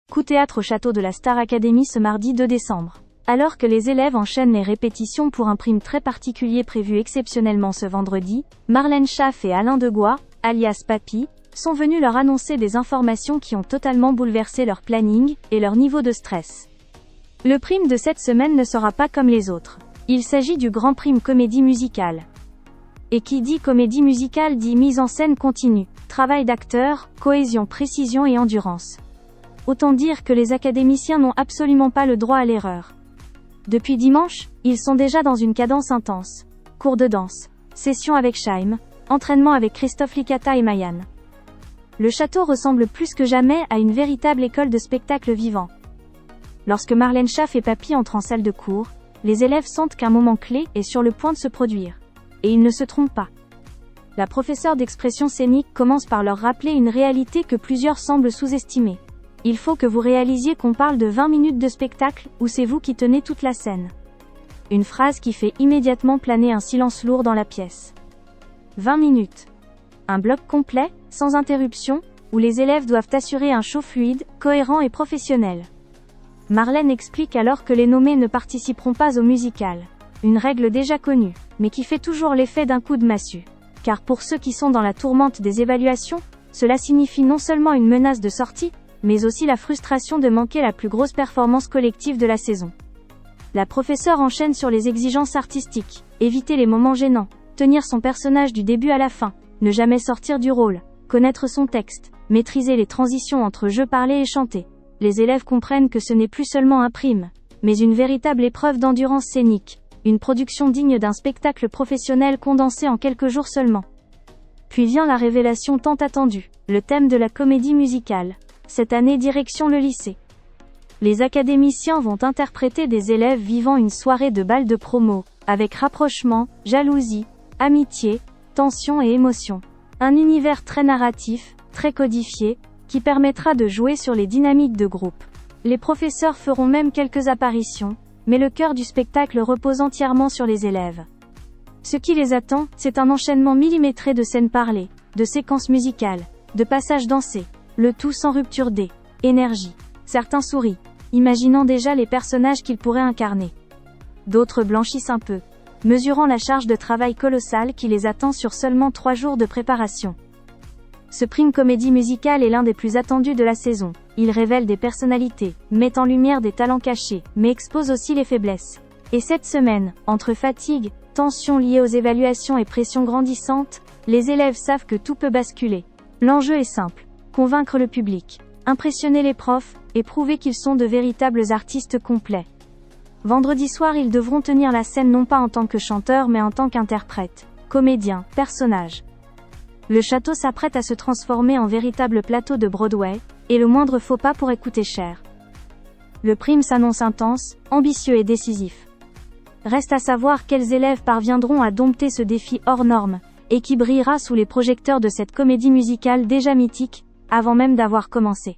Coup théâtre au château de la Star Academy ce mardi 2 décembre. Alors que les élèves enchaînent les répétitions pour un prime très particulier prévu exceptionnellement ce vendredi, Marlène Schaff et Alain Degois, alias Papy, sont venus leur annoncer des informations qui ont totalement bouleversé leur planning et leur niveau de stress. Le prime de cette semaine ne sera pas comme les autres. Il s'agit du Grand Prime Comédie Musicale. Et qui dit comédie musicale dit mise en scène continue, travail d'acteur, cohésion, précision et endurance. Autant dire que les académiciens n'ont absolument pas le droit à l'erreur. Depuis dimanche, ils sont déjà dans une cadence intense. Cours de danse, session avec Chaim, entraînement avec Christophe Licata et Mayan. Le château ressemble plus que jamais à une véritable école de spectacle vivant. Lorsque Marlène Schaff et Papy entrent en salle de cours, les élèves sentent qu'un moment clé est sur le point de se produire. Et ils ne se trompent pas. La professeure d'expression scénique commence par leur rappeler une réalité que plusieurs semblent sous-estimer. Il faut que vous réalisiez qu'on parle de 20 minutes de spectacle, où c'est vous qui tenez toute la scène. Une phrase qui fait immédiatement planer un silence lourd dans la pièce. 20 minutes. Un bloc complet, sans interruption, où les élèves doivent assurer un show fluide, cohérent et professionnel. Marlène explique alors que les nommés ne participeront pas au musical. Une règle déjà connue, mais qui fait toujours l'effet d'un coup de massue. Car pour ceux qui sont dans la tourmente des évaluations, cela signifie non seulement une menace de sortie, mais aussi la frustration de manquer la plus grosse performance collective de la saison. La professeure enchaîne sur les exigences artistiques, éviter les moments gênants, tenir son personnage du début à la fin, ne jamais sortir du rôle, connaître son texte, maîtriser les transitions entre jeu parlé et chanté. Les élèves comprennent que ce n'est plus seulement un prime, mais une véritable épreuve d'endurance scénique, une production digne d'un spectacle professionnel condensé en quelques jours seulement. Puis vient la révélation tant attendue, le thème de la comédie musicale. Cette année direction le lycée. Les académiciens vont interpréter des élèves vivant une soirée de bal de promo, avec rapprochement, jalousie, amitié, tension et émotion. Un univers très narratif, très codifié, qui permettra de jouer sur les dynamiques de groupe. Les professeurs feront même quelques apparitions, mais le cœur du spectacle repose entièrement sur les élèves. Ce qui les attend, c'est un enchaînement millimétré de scènes parlées, de séquences musicales, de passages dansés. Le tout sans rupture d'énergie. Certains sourient, imaginant déjà les personnages qu'ils pourraient incarner. D'autres blanchissent un peu, mesurant la charge de travail colossale qui les attend sur seulement 3 jours de préparation. Ce prime comédie musicale est l'un des plus attendus de la saison. Il révèle des personnalités, met en lumière des talents cachés, mais expose aussi les faiblesses. Et cette semaine, entre fatigue, tension liée aux évaluations et pression grandissante, les élèves savent que tout peut basculer. L'enjeu est simple. Convaincre le public, impressionner les profs, et prouver qu'ils sont de véritables artistes complets. Vendredi soir, ils devront tenir la scène non pas en tant que chanteurs mais en tant qu'interprètes, comédiens, personnages. Le château s'apprête à se transformer en véritable plateau de Broadway, et le moindre faux pas pourrait coûter cher. Le prime s'annonce intense, ambitieux et décisif. Reste à savoir quels élèves parviendront à dompter ce défi hors norme, et qui brillera sous les projecteurs de cette comédie musicale déjà mythique, avant même d'avoir commencé.